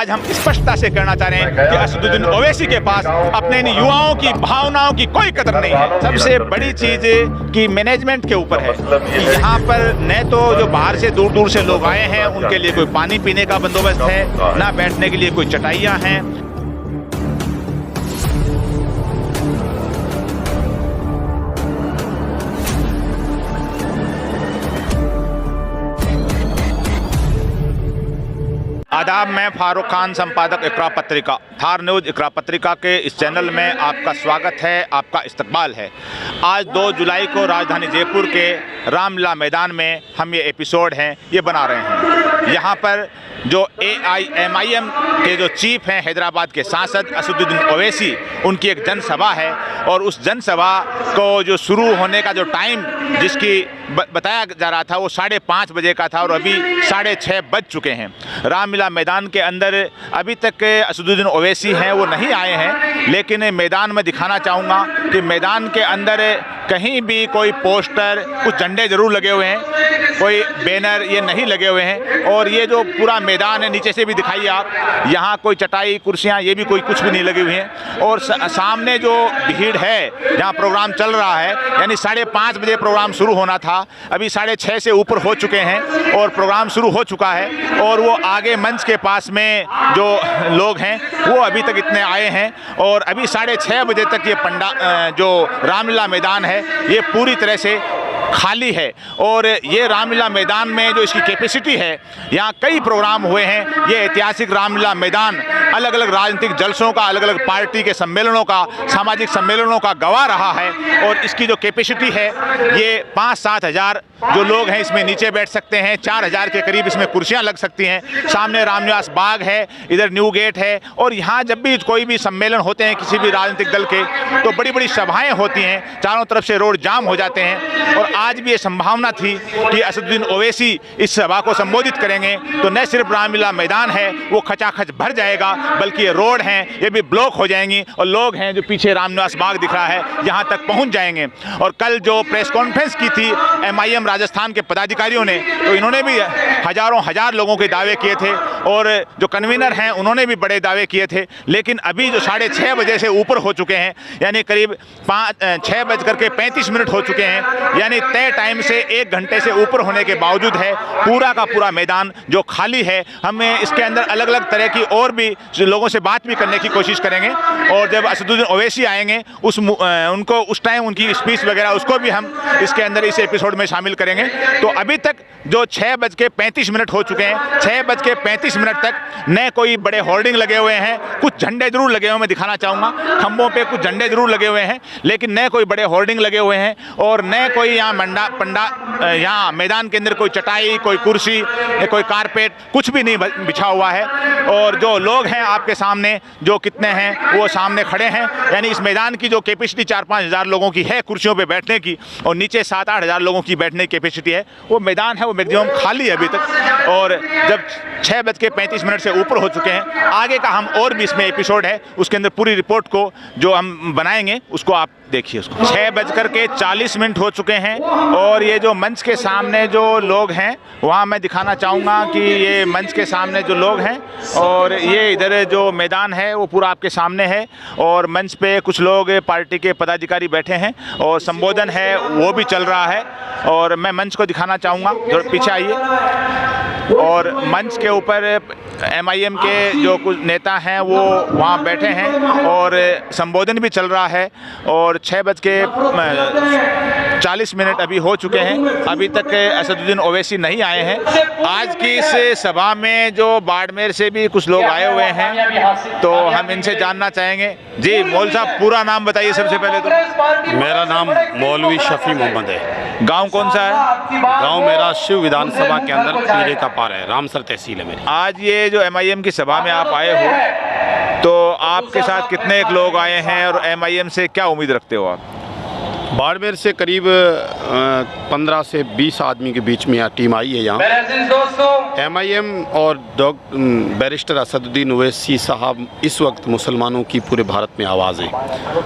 आज हम स्पष्टता से कहना चाह रहे हैं कि असदुद्दीन ओवैसी के पास अपने इन युवाओं की भावनाओं की कोई कदर नहीं है। सबसे बड़ी चीज कि मैनेजमेंट के ऊपर है कि यहाँ पर न तो जो बाहर से दूर दूर से लोग आए हैं उनके लिए कोई पानी पीने का बंदोबस्त है, ना बैठने के लिए कोई चटाइयाँ हैं। आदाब, मैं फारूक खान, संपादक इकरा पत्रिका, थार न्यूज़ इकरा पत्रिका के इस चैनल में आपका स्वागत है, आपका इस्तकबाल है। आज 2 जुलाई को राजधानी जयपुर के रामलीला मैदान में हम ये एपिसोड हैं ये बना रहे हैं। यहाँ पर जो AIMIM के जो चीफ हैं हैदराबाद के सांसद असदुद्दीन ओवैसी, उनकी एक जनसभा है और उस जनसभा को जो शुरू होने का जो टाइम जिसकी बताया जा रहा था वो 5:30 बजे का था और अभी 6:30 बज चुके हैं। रामलीला मैदान के अंदर अभी तक असदुद्दीन ओवैसी हैं वो नहीं आए हैं, लेकिन मैदान में दिखाना चाहूँगा कि मैदान के अंदर कहीं भी कोई पोस्टर, कुछ झंडे ज़रूर लगे हुए हैं, कोई बैनर ये नहीं लगे हुए हैं। और ये जो पूरा मैदान है, नीचे से भी दिखाइए आप, यहाँ कोई चटाई कुर्सियाँ ये भी कोई कुछ भी नहीं लगी हुई हैं। और सामने जो भीड़ है जहाँ प्रोग्राम चल रहा है, यानी 5:30 बजे प्रोग्राम शुरू होना था, अभी 6:30 से ऊपर हो चुके हैं और प्रोग्राम शुरू हो चुका है। और वो आगे मंच के पास में जो लोग हैं वो अभी तक इतने आए हैं और अभी 6:30 बजे तक ये जो रामलीला मैदान है ये पूरी तरह से खाली है। और ये रामलीला मैदान में जो इसकी कैपेसिटी है, यहाँ कई प्रोग्राम हुए हैं। ये ऐतिहासिक रामलीला मैदान अलग अलग राजनीतिक जलसों का, अलग अलग पार्टी के सम्मेलनों का, सामाजिक सम्मेलनों का गवाह रहा है। और इसकी जो कैपेसिटी है ये 5-7 हज़ार जो लोग हैं इसमें नीचे बैठ सकते हैं, 4,000 के करीब इसमें कुर्सियाँ लग सकती हैं। सामने रामनिवास बाग है, इधर न्यू गेट है। और यहाँ जब भी कोई भी सम्मेलन होते हैं किसी भी राजनीतिक दल के, तो बड़ी बड़ी सभाएँ होती हैं, चारों तरफ से रोड जाम हो जाते हैं। और आज भी ये संभावना थी कि असदुद्दीन ओवैसी इस सभा को संबोधित करेंगे तो न सिर्फ रामलीला मैदान है वो खचाखच भर जाएगा, बल्कि ये रोड हैं ये भी ब्लॉक हो जाएंगी और लोग हैं जो पीछे रामनिवास बाग दिख रहा है यहाँ तक पहुँच जाएंगे। और कल जो प्रेस कॉन्फ्रेंस की थी MIM राजस्थान के पदाधिकारियों ने, तो इन्होंने भी हजार लोगों के दावे किए थे और जो कन्वीनर हैं उन्होंने भी बड़े दावे किए थे। लेकिन अभी जो 6:30 बजे से ऊपर हो चुके हैं, यानी करीब 6:35 हो चुके हैं, यानी तय टाइम से 1 घंटे से ऊपर होने के बावजूद है पूरा का पूरा मैदान जो खाली है। हमें इसके अंदर अलग अलग तरह की और भी लोगों से बात भी करने की कोशिश करेंगे और जब असदुद्दीन ओवैसी आएंगे उनको उस टाइम उनकी स्पीच वगैरह उसको भी हम इसके अंदर इस एपिसोड में शामिल करेंगे। तो अभी तक जो 6:35 हो चुके हैं, 6:35 तक न कोई बड़े होर्डिंग लगे हुए हैं, कुछ झंडे जरूर लगे हुए, मैं दिखाना चाहूँगा खंभों पे कुछ झंडे जरूर लगे हुए हैं, लेकिन न कोई बड़े होर्डिंग लगे हुए हैं और न कोई यहाँ यहाँ मैदान के अंदर कोई चटाई, कोई कुर्सी, कोई कारपेट कुछ भी नहीं बिछा हुआ है। और जो लोग हैं आपके सामने जो कितने हैं वो सामने खड़े हैं, यानी इस मैदान की जो कैपेसिटी 4-5 हज़ार लोगों की है कुर्सियों पे बैठने की और नीचे 7-8 हज़ार लोगों की बैठने की कैपेसिटी है, वो मैदान है वो मैक्सिमम खाली है अभी तक। और जब 6:35 से ऊपर हो चुके हैं, आगे का हम और भी इसमें एपिसोड है उसके अंदर पूरी रिपोर्ट को जो हम बनाएंगे उसको आप देखिए। उसको 6:40 हो चुके हैं और ये जो मंच के सामने जो लोग हैं वहाँ मैं दिखाना चाहूँगा कि ये मंच के सामने जो लोग हैं और ये इधर जो मैदान है वो पूरा आपके सामने है और मंच पे कुछ लोग पार्टी के पदाधिकारी बैठे हैं और संबोधन है वो भी चल रहा है। और मैं मंच को दिखाना चाहूँगा, जो पीछे आइए। और मंच के ऊपर MIM के जो कुछ नेता हैं वो वहाँ बैठे हैं और संबोधन भी चल रहा है। और 6:40 अभी हो चुके हैं, अभी तक असदुद्दीन ओवैसी नहीं आए हैं। आज की इस सभा में जो बाड़मेर से भी कुछ लोग आए हुए हैं तो हम इनसे जानना चाहेंगे। जी मौल साहब, पूरा नाम बताइए सबसे पहले तो। मेरा नाम मौलवी शफी मोहम्मद है। गांव कौन सा है? गांव मेरा शिव विधानसभा के अंदर पीरे का पार है, रामसर तहसील है मेरी। आज ये जो MIM की सभा में आप आए हो तो आपके साथ कितने लोग आए हैं और MIM से क्या उम्मीद रखते हो आप? बाड़मेर से करीब 15 से 20 आदमी के बीच में यहाँ टीम आई है। यहाँ MIM और बैरिस्टर असदुद्दीन ओवैसी साहब इस वक्त मुसलमानों की पूरे भारत में आवाज़ है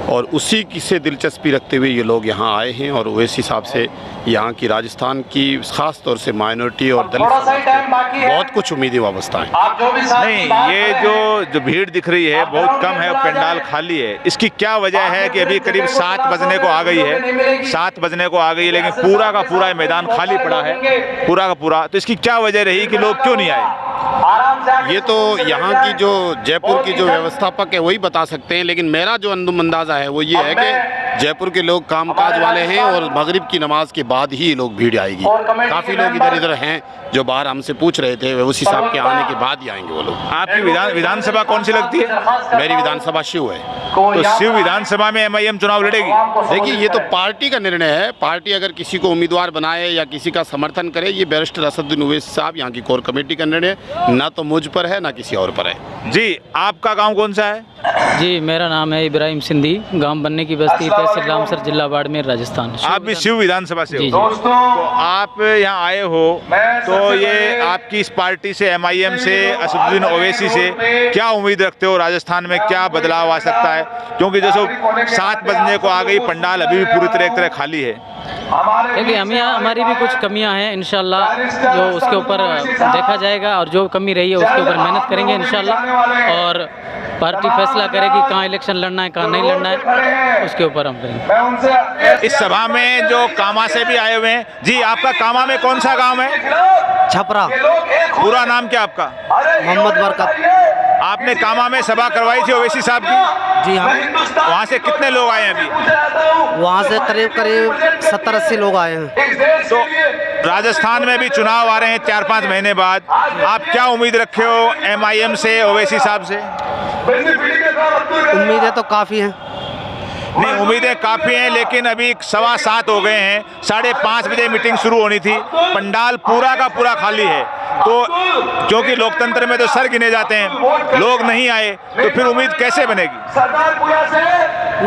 और उसी की से दिलचस्पी रखते हुए ये लोग यहाँ आए हैं और ओवैसी साहब से यहाँ की राजस्थान की ख़ास तौर से माइनॉरिटी और दलित बहुत कुछ उम्मीदें वाबस्ता हैं। नहीं, ये जो भीड़ दिख रही है बहुत कम है और पंडाल खाली है। इसकी क्या वजह है कि अभी करीब 7 बजने को आ गई है, 7 बजने को आ गई है, लेकिन पूरा का पूरा मैदान खाली पड़ा है, पूरा का पूरा। तो इसकी क्या वजह रही कि लोग क्यों नहीं आए? ये तो यहाँ की जो जयपुर की जो व्यवस्थापक है वही बता सकते हैं, लेकिन मेरा जो अंदाजा है वो ये है कि जयपुर के लोग कामकाज वाले हैं और मगरिब की नमाज के बाद ही लोग भीड़ आएगी। काफ़ी लोग इधर इधर हैं जो बाहर हमसे पूछ रहे थे, उसी साहब के आने के बाद ही आएंगे वो लोग। आपकी विधानसभा कौन सी लगती है? मेरी विधानसभा शिव है। तो शिव विधानसभा में MIM चुनाव लड़ेगी? देखिए, ये तो पार्टी का निर्णय है। पार्टी अगर किसी को उम्मीदवार बनाए या किसी का समर्थन करे, ये बैरिस्टर असदुद्दीन ओवैसी साहब यहाँ की कोर कमेटी का निर्णय है, ना तो मुझ पर है ना किसी और पर है। जी, आपका गांव कौन सा है? जी, मेरा नाम है इब्राहिम सिंधी, गांव बनने की बस्ती, तहसील रामसर, जिला बाड़मेर, राजस्थान। आप भी शिव विधानसभा से जी, हो? जी। तो आप यहाँ आए हो, तो ये आपकी इस पार्टी से MIM से असदुद्दीन ओवैसी से क्या उम्मीद रखते हो? राजस्थान में क्या बदलाव आ सकता है? क्योंकि जैसे 7 बजने को आ गई, पंडाल अभी भी पूरी तरह खाली है। देखिए, हमारी भी कुछ कमियां हैं, इंशाल्लाह जो उसके ऊपर देखा जाएगा और जो कमी रही है उसके ऊपर मेहनत करेंगे इंशाल्लाह, और पार्टी फैसला करेगी कहाँ इलेक्शन लड़ना है कहाँ नहीं लड़ना है, उसके ऊपर हम करेंगे। इस सभा में जो कामा से भी आए हुए हैं। जी, आपका कामा में कौन सा गांव है? छपरा। पूरा नाम क्या आपका? मोहम्मद बरकत। आपने कामा में सभा करवाई थी ओवैसी साहब की? जी हाँ। वहाँ से कितने लोग आए हैं अभी? वहाँ से करीब 70-80 लोग आए हैं। तो राजस्थान में भी चुनाव आ रहे हैं 4-5 महीने बाद, आप क्या उम्मीद रखे हो MIM से, ओवैसी साहब से? उम्मीदें तो काफ़ी हैं। नहीं, उम्मीदें काफ़ी हैं, लेकिन अभी 7:15 हो गए हैं, 5:30 बजे मीटिंग शुरू होनी थी, पंडाल पूरा का पूरा खाली है। तो क्योंकि लोकतंत्र में तो सर गिने जाते हैं, लोग नहीं आए तो फिर उम्मीद कैसे बनेगी?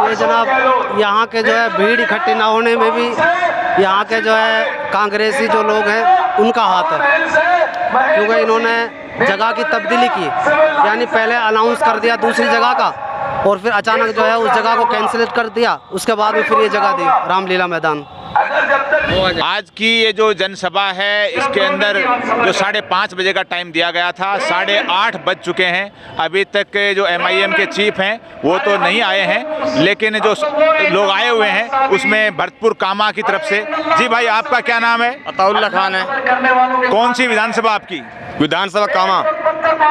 ये जनाब, यहाँ के जो है भीड़ इकट्ठी ना होने में भी यहाँ के जो है कांग्रेसी जो लोग हैं उनका हाथ है, क्योंकि इन्होंने जगह की तब्दीली की, यानी पहले अनाउंस कर दिया दूसरी जगह का और फिर अचानक जो है उस जगह को कैंसिल कर दिया, उसके बाद में फिर ये जगह दी रामलीला मैदान। आज की ये जो जनसभा है इसके अंदर जो 5:30 बजे का टाइम दिया गया था, 8:30 बज चुके हैं। अभी तक के जो MIM के चीफ हैं वो तो नहीं आए हैं, लेकिन जो लोग आए हुए हैं उसमें भरतपुर कामा की तरफ से। जी भाई, आपका क्या नाम है? अताउल्ला खान है। कौन सी विधानसभा आपकी? विधानसभा कामा।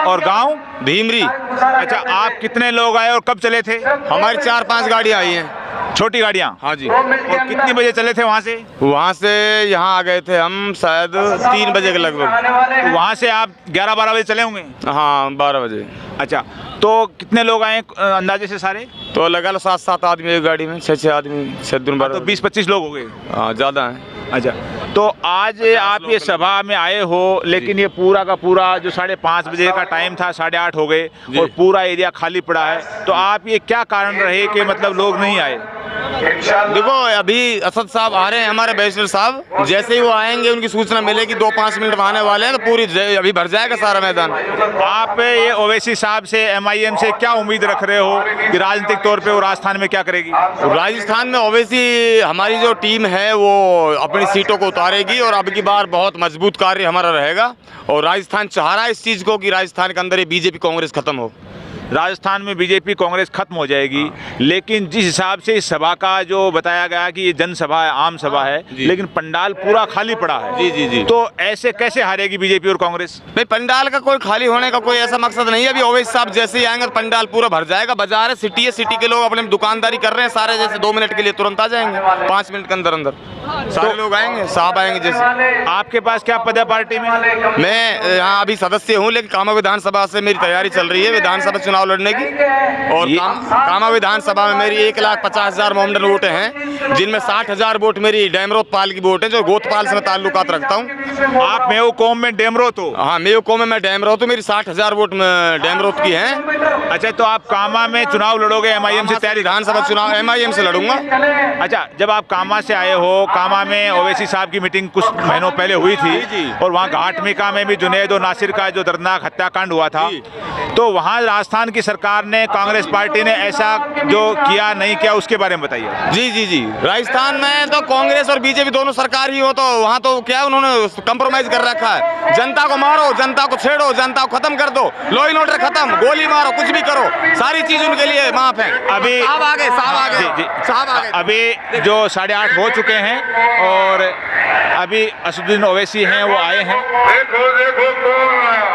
और गांव? भीमरी। अच्छा, आप कितने लोग आए और कब चले थे? हमारी 4-5 गाड़ियाँ आई हैं, छोटी गाड़ियाँ। हाँ जी। और कितने बजे चले थे वहाँ से? वहाँ से यहाँ आ गए थे हम शायद 3 बजे के लगभग। तो वहाँ से आप 11-12 बजे चले होंगे? हाँ, 12 बजे। अच्छा, तो कितने लोग आए अंदाजे से सारे? तो लगा लो 7-7 आदमी एक गाड़ी में, 6-6 आदमी, 6-12। तो 20-25 लोग हो गए। हाँ, ज़्यादा हैं। अच्छा, तो आज आप ये सभा में आए हो, लेकिन ये पूरा का पूरा जो 5:30 बजे का टाइम था, 8:30 हो गए और पूरा एरिया खाली पड़ा है। तो आप ये क्या कारण रहे कि मतलब लोग नहीं आए? देखो, अभी असद साहब आ रहे हैं, हमारे बैरिस्टर साहब, जैसे ही वो आएंगे उनकी सूचना मिलेगी 2-5 मिनट में आने वाले हैं, तो पूरी अभी भर जाएगा सारा मैदान। आप ये ओवैसी साहब से, MIM से क्या उम्मीद रख रहे हो कि राजनीतिक तौर पे वो राजस्थान में क्या करेगी? राजस्थान में ओवैसी हमारी जो टीम है वो अपनी सीटों को उतारेगी और अब की बार बहुत मजबूत कार्य हमारा रहेगा, और राजस्थान चाह रहा है इस चीज़ को कि राजस्थान के अंदर ये बीजेपी कांग्रेस खत्म हो। राजस्थान में बीजेपी कांग्रेस खत्म हो जाएगी, लेकिन जिस हिसाब से इस सभा का जो बताया गया कि ये जनसभा है, आम सभा है, लेकिन पंडाल पूरा खाली पड़ा है। जी जी जी। तो ऐसे कैसे हारेगी बीजेपी और कांग्रेस? भाई, पंडाल का कोई खाली होने का कोई ऐसा मकसद नहीं है। अभी ओवैसी साहब जैसे ही आएंगे पंडाल पूरा भर जाएगा। बाजार है, सिटी के लोग अपने दुकानदारी कर रहे हैं सारे, जैसे 2 मिनट के लिए तुरंत आ जाएंगे, 5 मिनट के अंदर अंदर सारे लोग आएंगे, साहब आएंगे। जैसे आपके पास क्या पद है पार्टी में? मैं यहाँ अभी सदस्य हूँ, लेकिन कामा विधानसभा से मेरी तैयारी चल रही है विधानसभा चुनाव लड़ने की, और कामा विधानसभा में मेरी 1,50,000 मोमडन वोट हैं, जिनमें 60,000 वोट मेरी डेमरोत पाल की वोट है, जो गोतपाल से मैं ताल्लुकात रखता हूँ। आप मेऊ कौम में डेमरोत हो? हाँ, मेऊ कौम में मैं डेमरोत हूँ, मेरी 60,000 वोट डेमरोत की हैं। अच्छा, तो आप कामा में चुनाव लड़ोगे? MIM से तैयारी? विधानसभा चुनाव MIM से लड़ूंगा। अच्छा, जब आप कामा से आए हो, कामा में ओवैसी साहब की मीटिंग कुछ महीनों पहले हुई थी और वहाँ घाटमिका में भी जुनैद और नासिर का जो दर्दनाक हत्याकांड हुआ था, तो वहाँ राजस्थान की सरकार ने, कांग्रेस पार्टी ने ऐसा जो किया नहीं किया, उसके बारे में बताइए। जी, राजस्थान में तो कांग्रेस और बीजेपी दोनों सरकार ही हो, तो वहाँ तो क्या उन्होंने कंप्रोमाइज कर रखा है। जनता को मारो, जनता को छेड़ो, जनता को खत्म कर दो, लॉ एंड ऑर्डर खत्म, गोली मारो, कुछ भी करो, सारी चीज उनके लिए माफ है। अभी साहब आगे अभी जो 8:30 हो चुके हैं और अभी असदुद्दीन ओवैसी हैं, वो आए हैं। देखो कौन आया।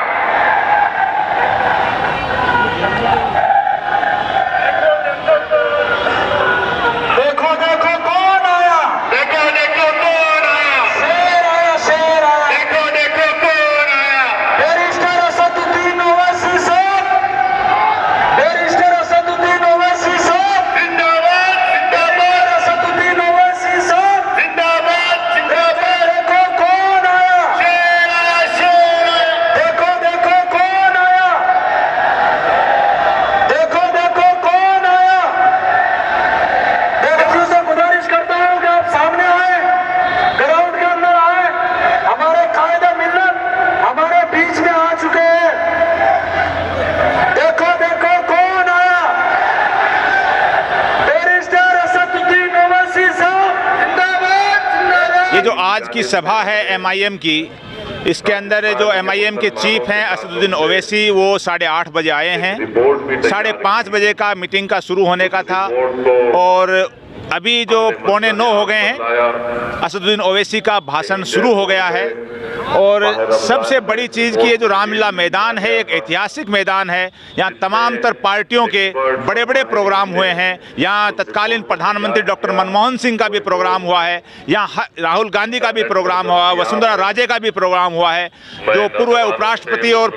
ये जो आज की सभा है MIM की, इसके अंदर जो MIM के चीफ हैं असदुद्दीन ओवैसी, वो 8:30 बजे आए हैं। 5:30 बजे का मीटिंग का शुरू होने का था और अभी जो 8:45 हो गए हैं, असदुद्दीन ओवैसी का भाषण शुरू हो गया है। और सबसे बड़ी चीज़ कि ये जो रामलीला मैदान है, एक ऐतिहासिक मैदान है। यहाँ तमाम तर पार्टियों के बड़े बड़े प्रोग्राम हुए हैं। यहाँ तत्कालीन प्रधानमंत्री डॉक्टर मनमोहन सिंह का भी प्रोग्राम हुआ है, यहाँ राहुल गांधी का भी प्रोग्राम हुआ, वसुंधरा राजे का भी प्रोग्राम हुआ है, जो पूर्व उपराष्ट्रपति और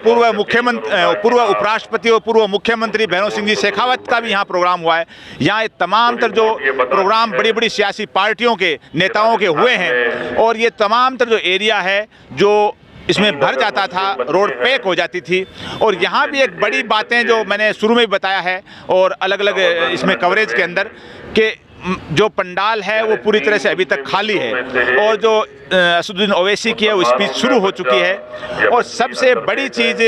पूर्व मुख्यमंत्री भैरव सिंह जी शेखावत का भी यहाँ प्रोग्राम हुआ है। यहाँ तमाम तर जो प्रोग्राम बड़ी बड़ी सियासी पार्टियों के नेताओं के हुए हैं और ये तमाम तर जो एरिया है जो इसमें भर जाता था, रोड पैक हो जाती थी। और यहाँ भी एक बड़ी बातें जो मैंने शुरू में भी बताया है और अलग अलग इसमें कवरेज के अंदर, कि जो पंडाल है वो पूरी तरह से अभी तक खाली है और जो असदुद्दीन ओवैसी की है वो स्पीच शुरू हो चुकी है। और सबसे बड़ी चीज़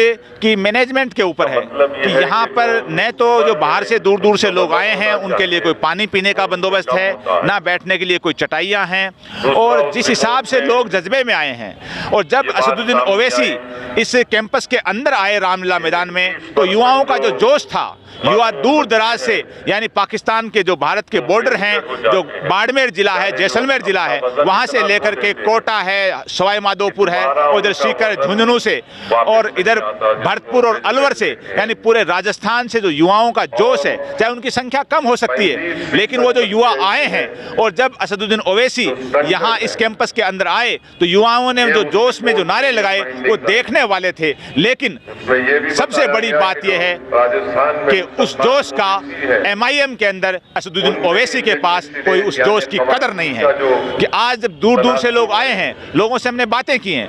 कि मैनेजमेंट के ऊपर है कि यहाँ पर न तो जो बाहर से दूर दूर से लोग आए हैं उनके लिए कोई पानी पीने का बंदोबस्त है, ना बैठने के लिए कोई चटाइयाँ हैं। और जिस हिसाब से लोग जज्बे में आए हैं, और जब असदुद्दीन ओवैसी इस कैंपस के अंदर आए रामलीला मैदान में, तो युवाओं का जो जोश था, युवा दूर दराज से, यानी पाकिस्तान के जो भारत के बॉर्डर हैं, जो बाड़मेर जिला है, जैसलमेर जिला है, वहाँ से लेकर के कोटा है, सवाई माधोपुर है, उधर सीकर झुंझुनू से और इधर भरतपुर और अलवर से, यानी पूरे राजस्थान से जो युवाओं का जोश है, चाहे उनकी संख्या कम हो सकती है, लेकिन वो जो युवा आए हैं। और जब असदुद्दीन ओवैसी यहाँ इस कैंपस के अंदर आए तो युवाओं ने जो जोश में जो नारे लगाए वो देखने वाले थे। लेकिन सबसे बड़ी बात यह है कि उस जोश का MIM के अंदर असदुद्दीन ओवैसी के पास कोई उस जोश की कदर नहीं है। कि आज जब दूर दूर से लोग आए हैं, लोगों से हमने बातें की हैं,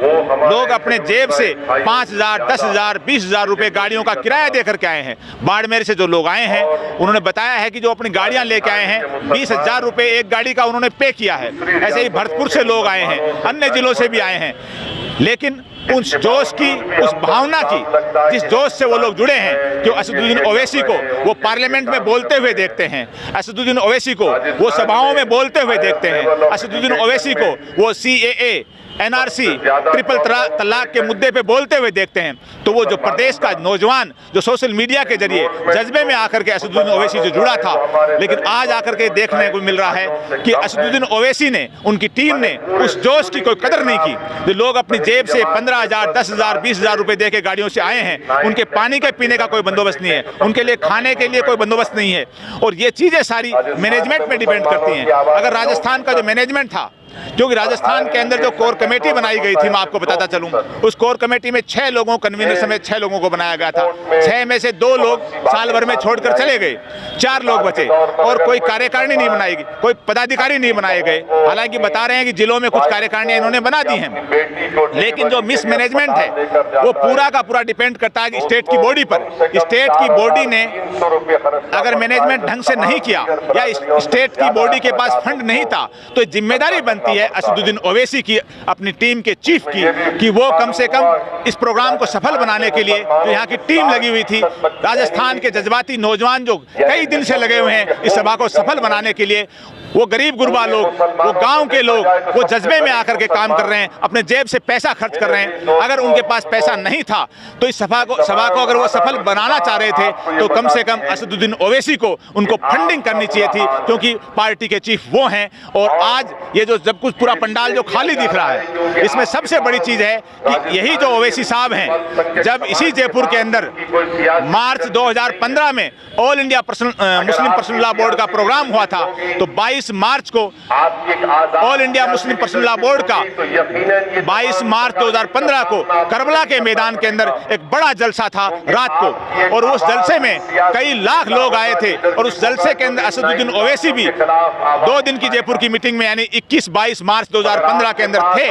लोग अपने जेब से 5,000, 10,000, 20,000 रुपए गाड़ियों का किराया दे करके आए हैं। बाड़मेर से जो लोग आए हैं उन्होंने बताया है कि जो अपनी गाड़ियां लेके आए हैं 20,000 रुपए एक गाड़ी का उन्होंने पे किया है। ऐसे ही भरतपुर से लोग आए हैं, अन्य जिलों से भी आए हैं। लेकिन उस जोश की, उस भावना की, जिस जोश से वो लोग जुड़े हैं, कि असदुद्दीन ओवैसी को वो पार्लियामेंट में बोलते हुए देखते हैं, असदुद्दीन ओवैसी को वो सभाओं में बोलते हुए देखते हैं, असदुद्दीन ओवैसी को वो CAA, NRC, ट्रिपल तलाक के मुद्दे पे बोलते हुए देखते हैं, तो वो जो प्रदेश का नौजवान जो सोशल मीडिया के जरिए जज्बे में आकर के असदुद्दीन ओवैसी जो जुड़ा था, लेकिन आज आकर के देखने को मिल रहा है कि असदुद्दीन ओवैसी ने, उनकी टीम ने उस जोश की कोई कदर नहीं की। जो लोग अपनी जेब से 15,000, 10,000, 20,000 रुपए दे के गाड़ियों से आए हैं, उनके पानी के पीने का कोई बंदोबस्त नहीं है, उनके लिए खाने के लिए कोई बंदोबस्त नहीं है। और ये चीज़ें सारी मैनेजमेंट में डिपेंड करती हैं। अगर राजस्थान का जो मैनेजमेंट था क्योंकि राजस्थान के अंदर जो कोर कमेटी बनाई गई थी, मैं आपको बताता चलूं, उस कोर कमेटी में 6 लोगों, कन्वीनर समेत 6 लोगों को बनाया गया था। 6 में से 2 लोग साल भर में छोड़कर चले गए, 4 लोग बचे और कोई कार्यकारिणी नहीं बनाई गई, कोई पदाधिकारी नहीं बनाए गए। हालांकि बता रहे हैं कि जिलों में कुछ कार्यकारिणियां इन्होंने बना दी हैं, लेकिन जो मिसमैनेजमेंट है वो पूरा का पूरा डिपेंड करता है स्टेट की बॉडी पर। स्टेट की बॉडी ने अगर मैनेजमेंट ढंग से नहीं किया या स्टेट की बॉडी के पास फंड नहीं था, तो जिम्मेदारी बनती है असदुद्दीन ओवैसी की, अपनी टीम के चीफ की, कि वो कम से कम इस प्रोग्राम को सफल बनाने के लिए जो यहाँ की टीम लगी हुई थी, राजस्थान के जज्बाती नौजवान जो कई दिन से लगे हुए हैं इस सभा को सफल बनाने के लिए, वो गरीब गुरबा लोग, वो गांव के लोग, वो जज्बे में आकर के काम कर रहे हैं, अपने जेब से पैसा खर्च कर रहे हैं। अगर उनके पास पैसा नहीं था तो इस सभा को अगर वो सफल बनाना चाह रहे थे तो कम से कम असदुद्दीन ओवैसी को उनको फंडिंग करनी चाहिए थी, क्योंकि पार्टी के चीफ वो हैं। और आज ये जो जब कुछ पूरा पंडाल जो खाली दिख रहा है, इसमें सबसे बड़ी चीज है कि यही जो ओवैसी साहब हैं, जब इसी जयपुर के अंदर मार्च 2015 में all India Muslim personal law board का प्रोग्राम हुआ था, तो 22 मार्च को all India Muslim personal law board का 22 मार्च 2015 को करबला के मैदान के अंदर एक बड़ा जलसा था रात को, और उस जलसे में कई लाख लोग आए थे। और उस जलसे के अंदर असदुद्दीन ओवैसी भी 2 दिन की जयपुर की मीटिंग में यानी 21-22 मार्च 2015 के अंदर थे,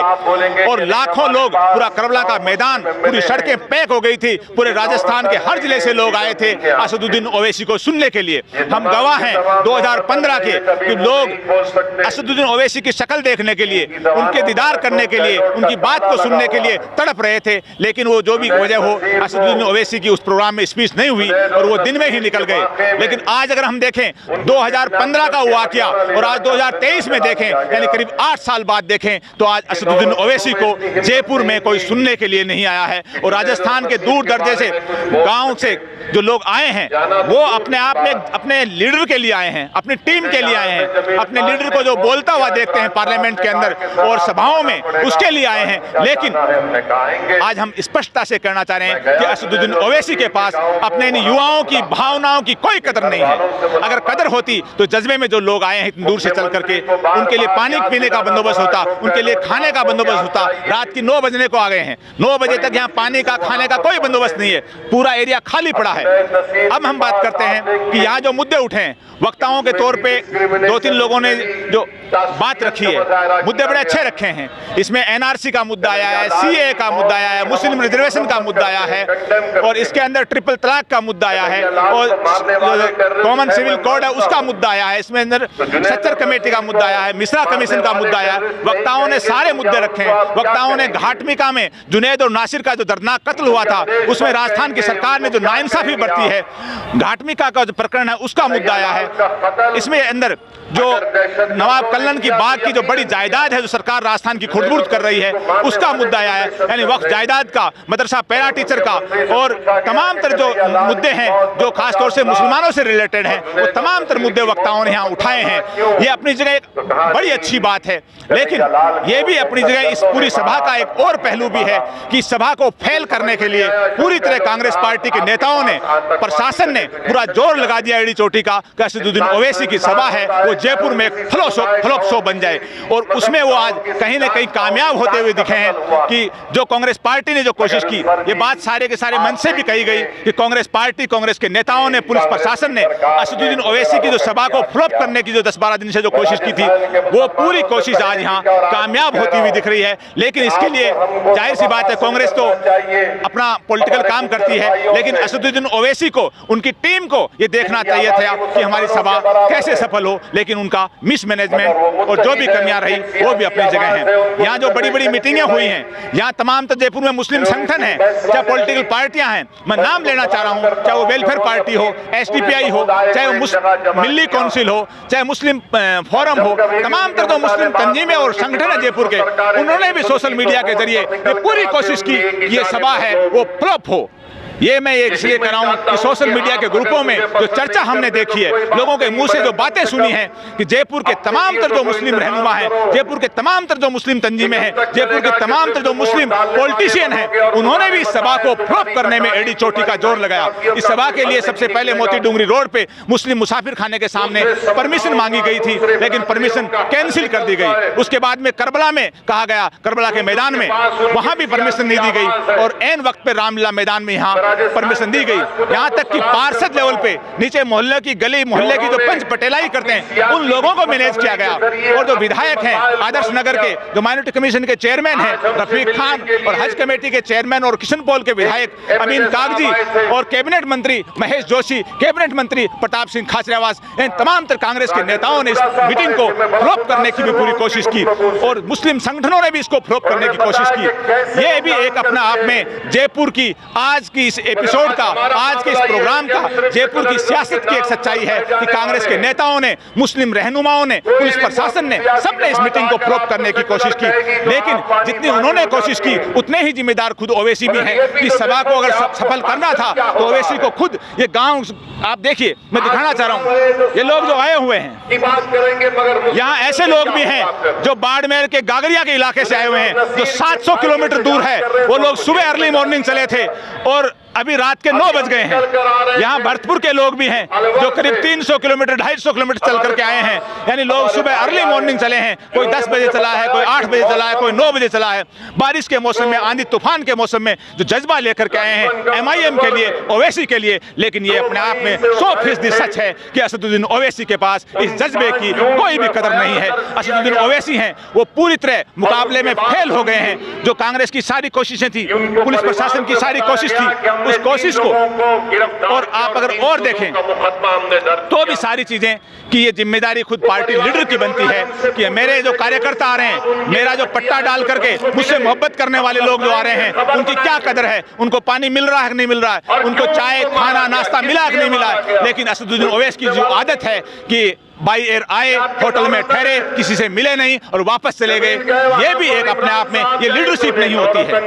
और लाखों लोग, पूरा करबला का मैदान, पूरी सड़कें पैक हो गई थी, पूरे राजस्थान के हर जिले से लोग आए थे असदुद्दीन ओवैसी को सुनने के लिए। हम गवाह हैं 2015 के कि लोग असदुद्दीन ओवैसी की शक्ल देखने के लिए, उनके दीदार करने के लिए, उनकी बात को सुनने के लिए तड़प रहे थे, लेकिन वो जो भी वजह हो, असदुद्दीन ओवैसी की उस प्रोग्राम में स्पीच नहीं हुई और वो दिन में ही निकल गए। लेकिन आज अगर हम देखें 2015 का वाकया और आज 2023 में देखें, यानी करीब 8 साल बाद देखें, तो आज असदुद्दीन ओवैसी को जयपुर में कोई सुनने के लिए नहीं आया है। और राजस्थान के दूर दर्जे से गांव से जो लोग आए हैं, वो अपने आप में अपने लीडर के लिए आए हैं, अपनी टीम के लिए आए हैं, अपने लीडर को जो बोलता हुआ देखते हैं पार्लियामेंट के अंदर और सभाओं में, उसके लिए आए हैं। लेकिन आज हम स्पष्टता से कहना चाह रहे हैं कि असदुद्दीन ओवैसी के पास अपने इन युवाओं की भावनाओं की कोई कदर नहीं है। अगर कदर होती तो जज्बे में जो लोग आए हैं इतनी दूर से चल करके, उनके लिए पानी पीने का बंदोबस्त होता, उनके लिए खाने का बंदोबस्त होता। रात की 9 बजने को आ गए हैं, 9 बजे तक यहाँ पानी का, खाने का कोई बंदोबस्त नहीं है, पूरा एरिया खाली पड़ा है। अब हम बात करते हैं कि यहाँ जो मुद्दे उठे हैं, वक्ताओं के तौर पे 2-3 लोगों ने जो बात रखी है, मुद्दे बड़े अच्छे रखे हैं। इसमें एनआरसी का मुद्दा आया है, सीए का मुद्दा आया है, मुस्लिम रिजर्वेशन का मुद्दा आया है, और इसके अंदर ट्रिपल तलाक का मुद्दा आया है, और कॉमन सिविल कोड है उसका मुद्दा आया है, इसमें अंदर सच्चर कमेटी का मुद्दा आया है, मिश्रा कमीशन का मुद्दा आया है। वक्ताओं ने सारे मुद्दे रखे हैं। वक्ताओं ने घाटमिका में जुनैद और नासिर का जो दर्दनाक कत्ल हुआ था, उसमें राजस्थान की सरकार ने जो नाइंसाफी बरती है, घाटमिका का जो प्रकरण है उसका मुद्दा आया है। इसमें अंदर जो नवाब कल्याण की बाग की जो बड़ी जायदाद है जो सरकार राजस्थान की खुर्द-बुर्द कर रही है, उसका मुद्दा आया है, यानी वक्फ जायदाद का, मदरसा पैरा टीचर का, और तमाम तरह जो मुद्दे हैं जो खासतौर से मुसलमानों से रिलेटेड हैं, वो तमाम तरह मुद्दे वक्ताओं ने यहाँ उठाए हैं। ये अपनी जगह एक बड़ी अच्छी बात है, लेकिन ये भी अपनी जगह इस पूरी सभा का एक और पहलू भी है कि सभा को फेल करने के लिए पूरी तरह कांग्रेस पार्टी के नेताओं ने, प्रशासन ने पूरा जोर लगा दिया एड़ी चोटी का कि असदुद्दीन ओवैसी की सभा है वो जयपुर में एक फ्लॉप शो बन जाए। और उसमें वो आज कहीं ना कहीं कामयाब होते हुए दिखे हैं कि जो कांग्रेस पार्टी ने जो कोशिश की, ये बात सारे के सारे मन से भी कही गई कि कांग्रेस पार्टी, कांग्रेस के नेताओं ने, पुलिस प्रशासन ने असदुद्दीन ओवैसी की जो सभा को फ्लॉप करने की जो 10-12 दिन से जो कोशिश की थी, वो पूरी कोशिश आज यहाँ कामयाब होती हुई दिख रही है। लेकिन इसके लिए जाहिर सी बात है, कांग्रेस तो अपना पॉलिटिकल काम करती है, लेकिन असदुद्दीन ओवैसी को, उनकी टीम को ये देखना चाहिए था कि हमारी सभा कैसे सफल हो, लेकिन उनका मिसमैनेजमेंट और जो भी कमियां रही वो भी अपनी जगह हैं। यहाँ जो बड़ी बड़ी मीटिंगें हुई हैं, यहाँ तमाम तो जयपुर में मुस्लिम संगठन हैं, चाहे पॉलिटिकल पार्टियां हैं, मैं नाम लेना चाह रहा हूँ, चाहे वो वेलफेयर पार्टी हो, SDPI हो, चाहे वो मिल्ली काउंसिल हो, चाहे मुस्लिम फोरम हो, तमाम तरह मुस्लिम तंजीमें और संगठन है जयपुर के, उन्होंने भी सोशल मीडिया के जरिए ये पूरी कोशिश की कि ये सभा है वो फ्लॉप हो। ये मैं इसलिए कर रहा हूँ कि सोशल मीडिया के ग्रुपों में जो चर्चा हमने देखी है, लोगों के मुंह से जो बातें सुनी हैं कि जयपुर के तमाम तर जो मुस्लिम रहनुमा हैं, जयपुर के तमाम तर जो मुस्लिम तंजीमें हैं, जयपुर के तमाम तर जो मुस्लिम पॉलिटिशियन हैं, उन्होंने भी इस सभा को फ्लॉप करने में एड़ी चोटी का जोर लगाया। इस सभा के लिए सबसे पहले मोती डूंगरी रोड पे मुस्लिम मुसाफिर खाने के सामने परमिशन मांगी गई थी, लेकिन परमिशन कैंसिल कर दी गई। उसके बाद में करबला में कहा गया, करबला के मैदान में, वहां भी परमिशन नहीं दी गई और एन वक्त पे रामलीला मैदान में यहाँ परमिशन दी गई। यहाँ तक कि पार्षद लेवल पे नीचे मोहल्ले की गली मोहल्ले की जो पंच पटेलाई करते हैं, उन लोगों को मैनेज किया गया। और जो विधायक हैं आदर्श नगर के, जो माइनॉरिटी कमीशन के चेयरमैन हैं रफीक खान, और हज कमेटी के चेयरमैन और किशन पॉल के विधायक अमीन कागजी, और कैबिनेट मंत्री महेश जोशी, कैबिनेट मंत्री प्रताप सिंह खाचरियावास, इन तमाम तर कांग्रेस के नेताओं ने इस मीटिंग को फ्लॉप करने की भी पूरी कोशिश की और मुस्लिम संगठनों ने भी इसको फ्लॉप करने की कोशिश की। ये भी एक अपना आप में जयपुर की आज की इस एपिसोड का, आज के इस प्रोग्राम का, जयपुर की सियासत की एक सच्चाई है कि कांग्रेस के नेताओं ने, मुस्लिम रहनुमाओं ने, पुलिस प्रशासन ने, सबने इस मीटिंग को फ्लॉप करने की कोशिश की। लेकिन जितनी उन्होंने कोशिश की उतने ही जिम्मेदार खुद ओवैसी भी हैं कि सभा को अगर सफल करना था तो ओवैसी को खुद ये गांव, आप देखिए मैं दिखाना चाह रहा हूँ, ये लोग जो आए हुए हैं, यहाँ ऐसे लोग भी हैं जो बाड़मेर के गागरिया के इलाके से आए हुए हैं, जो 700 किलोमीटर दूर है। वो लोग सुबह अर्ली मॉर्निंग चले थे और अभी रात के 9 बज गए हैं। यहाँ भरतपुर के लोग भी हैं जो करीब 300 किलोमीटर 250 किलोमीटर चल करके आए हैं। यानी लोग सुबह अर्ली मॉर्निंग चले हैं, कोई 10 बजे चला है, कोई 8 बजे चला है, कोई 9 बजे चला है। बारिश के मौसम में, आंधी तूफान के मौसम में जो जज्बा लेकर के आए हैं MIM के लिए, ओवैसी के लिए। लेकिन ये अपने आप में 100% सच है कि असदुद्दीन ओवैसी के पास इस जज्बे की कोई भी कदर नहीं है। असदुद्दीन ओवैसी हैं वो पूरी तरह मुकाबले में फेल हो गए हैं। जो कांग्रेस की सारी कोशिशें थी, पुलिस प्रशासन की सारी कोशिश थी, उस कोशिश को, और आप अगर और देखें तो भी सारी चीजें कि ये जिम्मेदारी खुद पार्टी लीडर की बनती है कि मेरे जो कार्यकर्ता आ रहे हैं, मेरा जो पट्टा डाल करके मुझसे मोहब्बत करने वाले लोग जो आ रहे हैं, उनकी क्या कदर है, उनको पानी मिल रहा है कि नहीं मिल रहा है, उनको चाय खाना नाश्ता मिला कि नहीं मिला है। लेकिन असदुद्दीन ओवैसी की जो आदत है कि बाई एयर आए, होटल में ठहरे, किसी से मिले नहीं और वापस चले गए, ये भी एक अपने आप में ये लीडरशिप नहीं होती है,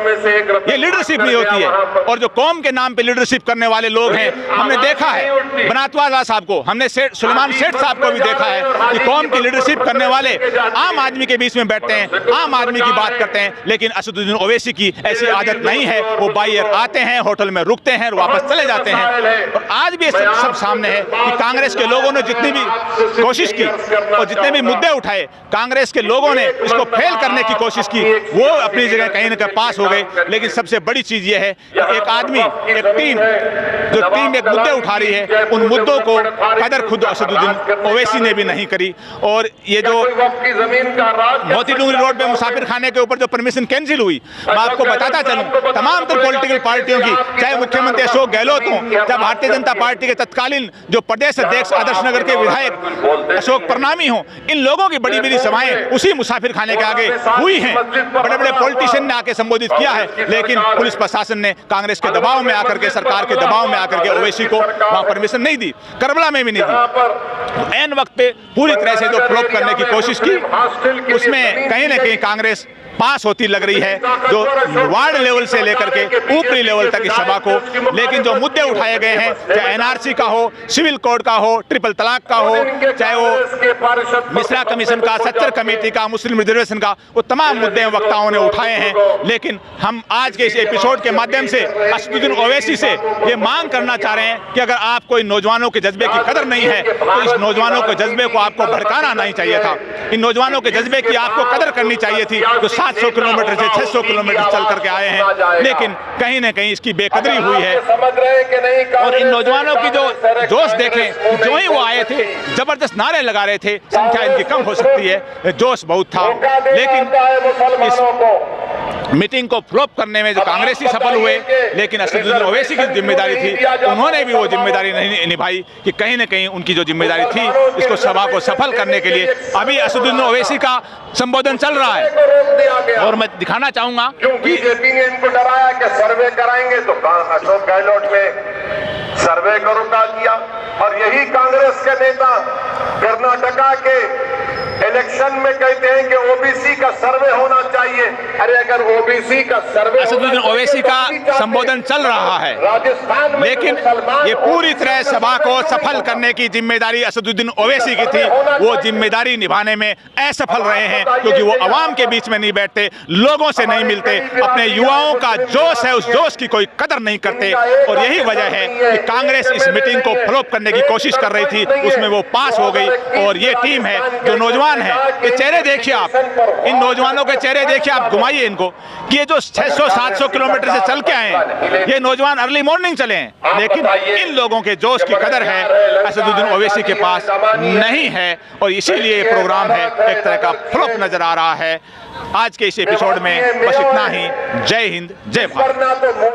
ये लीडरशिप नहीं होती है। और जो कौम के नाम पे लीडरशिप करने वाले लोग हैं, हमने देखा है बनातवाला साहब को, हमने सुलेमान सेठ साहब को भी देखा है कि कौम की लीडरशिप करने वाले आम आदमी के बीच में बैठते हैं, आम आदमी की बात करते हैं। लेकिन असदुद्दीन ओवैसी की ऐसी आदत नहीं है। वो बाई एयर आते हैं, होटल में रुकते हैं और वापस चले जाते हैं। और आज भी सब सामने है कि कांग्रेस के लोगों ने जितनी भी कोशिश की और जितने भी मुद्दे उठाए, कांग्रेस के लोगों ने इसको फेल करने की कोशिश की, वो अपनी जगह कहीं ना कहीं पास हो गए। लेकिन सबसे बड़ी चीज ये है कि एक आदमी, एक टीम, जो टीम एक मुद्दे उठा रही है, उन मुद्दों को कदर खुद असदुद्दीन ओवैसी ने भी नहीं करी। और ये जो मोती डूंगरी रोड पे मुसाफिर खाने के ऊपर जो परमिशन कैंसिल हुई, मैं आपको बताता चलूं, तमाम तो पॉलिटिकल पार्टियों की, चाहे मुख्यमंत्री अशोक गहलोत हो, चाहे भारतीय जनता पार्टी के तत्कालीन जो प्रदेश अध्यक्ष आदर्श नगर के विधायक अशोक परनामी हो, इन लोगों की बड़ी बड़ी सभाएं उसी मुसाफिर खाने के आगे हुई हैं। बड़े बड़े पॉलिटिशियन ने आके संबोधित किया है, लेकिन पुलिस प्रशासन ने कांग्रेस के दबाव में आकर के, सरकार के दबाव में आकर के ओवैसी को वहां परमिशन नहीं दी, करबला में भी नहीं दी। एन वक्त पे पूरी तरह से जो फ्लॉप करने की कोशिश की, उसमें कहीं ना कहीं कांग्रेस पास होती लग रही है, जो वार्ड लेवल से लेकर के ऊपरी लेवल तक इस सभा को। लेकिन जो मुद्दे उठाए गए हैं, चाहे NRC का हो, सिविल कोड का हो, ट्रिपल तलाक का हो, चाहे वो मिश्रा कमीशन का, सच्चर कमेटी का, मुस्लिम रिजर्वेशन का, वो तमाम मुद्दे वक्ताओं ने उठाए हैं। लेकिन हम आज के इस एपिसोड के माध्यम से असदुद्दीन ओवैसी से ये मांग करना चाह रहे हैं कि अगर आप कोई नौजवानों के जज्बे की कदर नहीं है तो इस नौजवानों के जज्बे को आपको भड़काना नहीं चाहिए था। इन नौजवानों के जज्बे की आपको कदर करनी चाहिए थी, जो 700 किलोमीटर से 600 किलोमीटर चल करके आए हैं। लेकिन कहीं ना कहीं इसकी बेकदरी हुई है। और इन नौजवानों की जो जोश देखें, जो ही वो आए थे जबरदस्त नारे लगा रहे थे, संख्या इनकी कम हो सकती है, जोश बहुत था। लेकिन इस मीटिंग को फ्लॉप करने में जो कांग्रेसी सफल हुए, लेकिन असदुद्दीन ओवैसी की जिम्मेदारी थी, उन्होंने भी वो जिम्मेदारी नहीं निभाई कि कहीं ना कहीं उनकी जो जिम्मेदारी थी, इसको सभा को सफल करने के लिए अभी असदुद्दीन ओवैसी का संबोधन चल रहा है। और मैं दिखाना चाहूंगा कि बीजेपी ने इनको डराया कि सर्वे कराएंगे, तो अशोक गहलोत ने सर्वे को रुका दिया। और यही कांग्रेस के नेता कर्नाटका के इलेक्शन में कहते हैं कि ओबीसी का सर्वे होना चाहिए। अरे अगर ओबीसी का सर्वे, असदुद्दीन ओवैसी का संबोधन चल रहा है, राजस्थान में लेकिन ये पूरी तरह सभा को सफल करने की जिम्मेदारी असदुद्दीन ओवैसी की थी। वो जिम्मेदारी निभाने में असफल रहे हैं, क्योंकि वो अवाम के बीच में नहीं बैठते, लोगों से नहीं मिलते, अपने युवाओं का जोश है उस जोश की कोई कदर नहीं करते। और यही वजह है कि कांग्रेस इस मीटिंग को फ्लॉप करने की कोशिश कर रही थी, उसमें वो पास हो गई। और ये टीम है जो नौजवान है, ये चेहरे देखिए आप, इन नौजवानों के चेहरे देखिए आप, घुमाइए इनको कि ये जो 600-700 किलोमीटर से चल के आए हैं, ये नौजवान अर्ली मॉर्निंग चले हैं, लेकिन इन लोगों के जोश की कदर है असदुद्दीन ओवैसी के पास नहीं है। और इसीलिए ये प्रोग्राम है एक तरह का फ्लॉप नजर आ रहा है। आज के इस एपिसोड में बस इतना ही। जय हिंद, जय भारत।